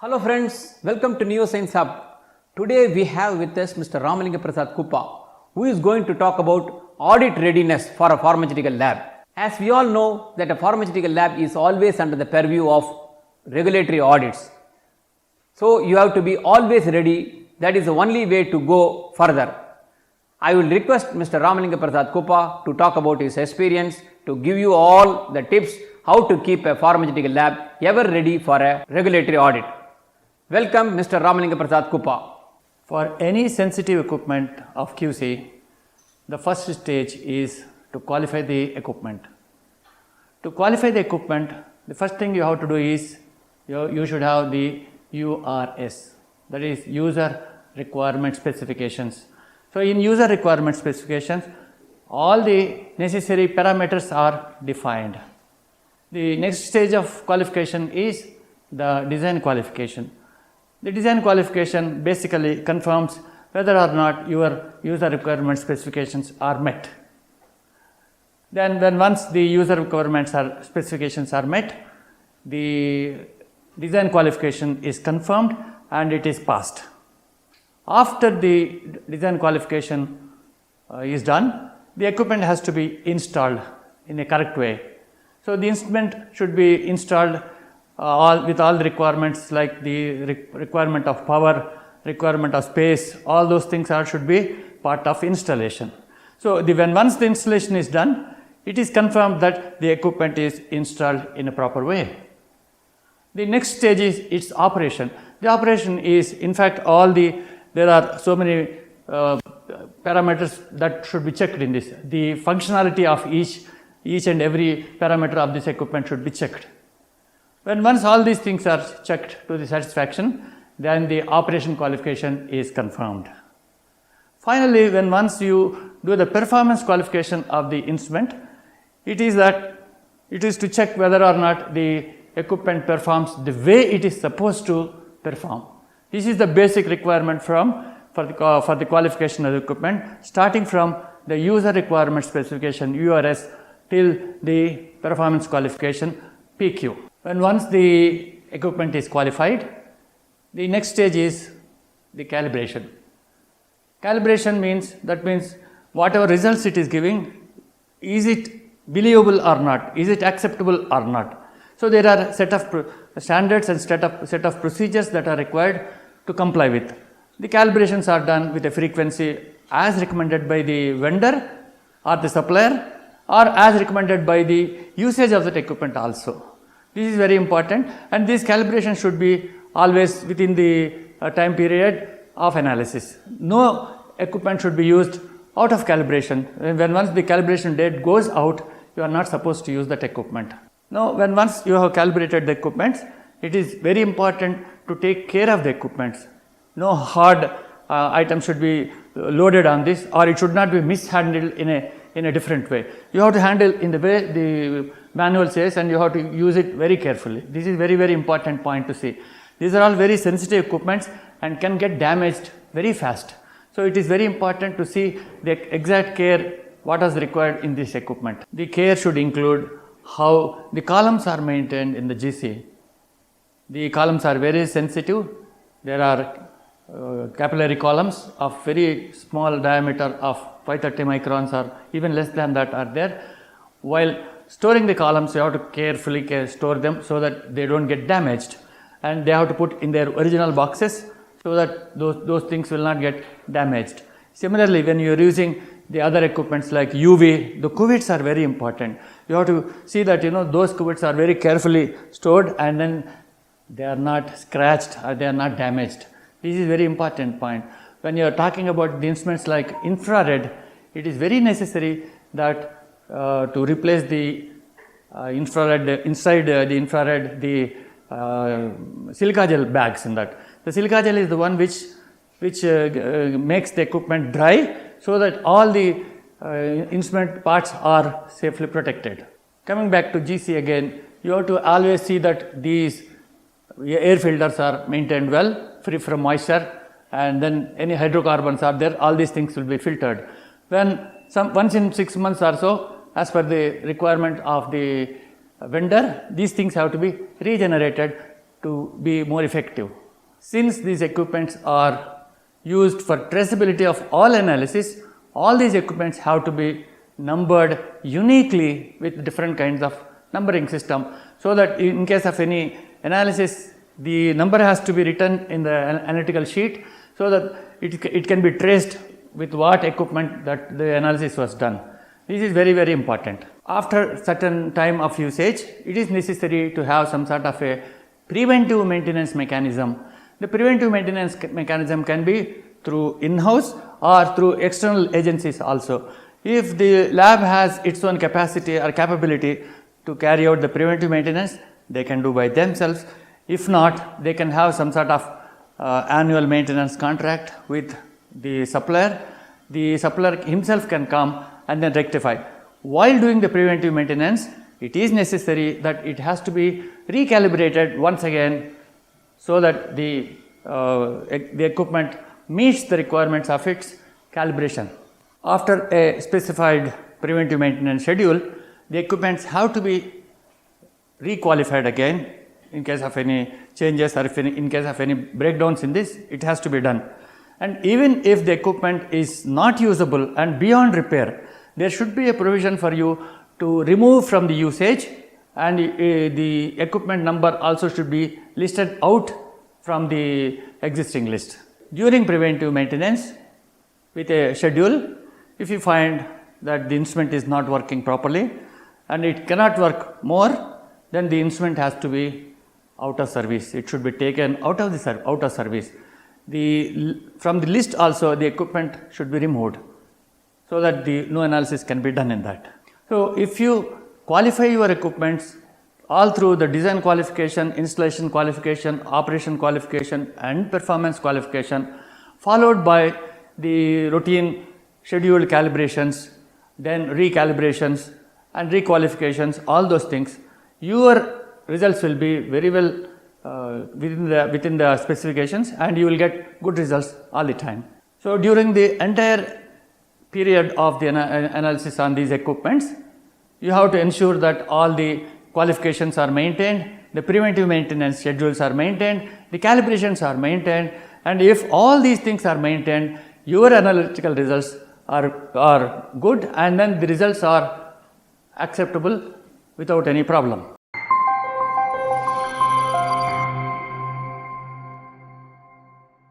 Hello friends, welcome to Neoscience Hub. Today we have with us Mr. Ramalinga Prasad Kuppa, who is going to talk about audit readiness for a pharmaceutical lab. As we all know that a pharmaceutical lab is always under the purview of regulatory audits. So you have to be always ready. That is the only way to go further. I will request Mr. Ramalinga Prasad Kuppa to talk about his experience, to give you all the tips how to keep a pharmaceutical lab ever ready for a regulatory audit. Welcome Mr. Ramalinga Prasad Kuppa. For any sensitive equipment of QC, the first stage is to qualify the equipment. To qualify the equipment, the first thing you have to do is you should have the URS, that is user requirement specifications. So in user requirement specifications, all the necessary parameters are defined. The next stage of qualification is the design qualification. The design qualification basically confirms whether or not your user requirement specifications are met. Then once the user requirements specifications are met, the design qualification is confirmed and it is passed. After the design qualification is done, the equipment has to be installed in a correct way. So the instrument should be installed with all the requirements like the requirement of power, requirement of space, all those things should be part of installation. So once the installation is done, it is confirmed that the equipment is installed in a proper way. The next stage is its operation. The operation is, in fact, there are so many parameters that should be checked in this. The functionality of each and every parameter of this equipment should be checked. Once all these things are checked to the satisfaction, then the operation qualification is confirmed. Finally, once you do the performance qualification of the instrument, it is to check whether or not the equipment performs the way it is supposed to perform. This is the basic requirement for the qualification of the equipment, starting from the user requirement specification URS till the performance qualification PQ. Once the equipment is qualified, the next stage is the calibration. Calibration means whatever results it is giving, is it believable or not, is it acceptable or not. So there are a set of standards and set of procedures that are required to comply with. The calibrations are done with a frequency as recommended by the vendor or the supplier, or as recommended by the usage of that equipment also. This is very important, and this calibration should be always within the time period of analysis. No equipment should be used out of calibration. Once the calibration date goes out, you are not supposed to use that equipment. Now, once you have calibrated the equipment, it is very important to take care of the equipment. No hard item should be loaded on this, or it should not be mishandled in a different way. You have to handle in the way the manual says, and you have to use it very carefully. This is very, very important point to see. These are all very sensitive equipments and can get damaged very fast. So it is very important to see the exact care what is required in this equipment. The care should include how the columns are maintained in the GC. The columns are very sensitive. There are capillary columns of very small diameter of 530 microns or even less than that are there. While storing the columns, you have to carefully store them so that they don't get damaged, and they have to put in their original boxes so that those things will not get damaged. Similarly, when you are using the other equipments like UV, the cuvettes are very important. You have to see that those cuvettes are very carefully stored and then they are not scratched or they are not damaged. This is very important point. When you are talking about the instruments like infrared, it is very necessary that to replace the infrared, inside the infrared, the silica gel bags in that. The silica gel is the one which makes the equipment dry so that all the instrument parts are safely protected. Coming back to GC again, you have to always see that these air filters are maintained well, free from moisture, and then any hydrocarbons are there, all these things will be filtered. Once in 6 months or so, as per the requirement of the vendor, these things have to be regenerated to be more effective. Since these equipments are used for traceability of all analysis, all these equipments have to be numbered uniquely with different kinds of numbering system, so that in case of any analysis, the number has to be written in the analytical sheet, so that it can be traced with what equipment that the analysis was done. This is very, very important. After certain time of usage, it is necessary to have some sort of a preventive maintenance mechanism. The preventive maintenance mechanism can be through in-house or through external agencies also. If the lab has its own capacity or capability to carry out the preventive maintenance, they can do by themselves. If not, they can have some sort of annual maintenance contract with the supplier. The supplier himself can come and then rectify. While doing the preventive maintenance, it is necessary that it has to be recalibrated once again, so that the equipment meets the requirements of its calibration. After a specified preventive maintenance schedule, the equipments have to be requalified again in case of any changes, or in case of any breakdowns in this, it has to be done. And even if the equipment is not usable and beyond repair, there should be a provision for you to remove from the usage, and the equipment number also should be listed out from the existing list. During preventive maintenance with a schedule, if you find that the instrument is not working properly and it cannot work more, then the instrument has to be out of service. It should be taken out of service. From the list also, the equipment should be removed, so that no analysis can be done in that. So if you qualify your equipments all through the design qualification, installation qualification, operation qualification and performance qualification, followed by the routine scheduled calibrations, then recalibrations and requalifications, all those things, your results will be very well within the specifications, and you will get good results all the time. So during the entire period of the analysis on these equipments, you have to ensure that all the qualifications are maintained, the preventive maintenance schedules are maintained, the calibrations are maintained, and if all these things are maintained, your analytical results are good, and then the results are acceptable without any problem.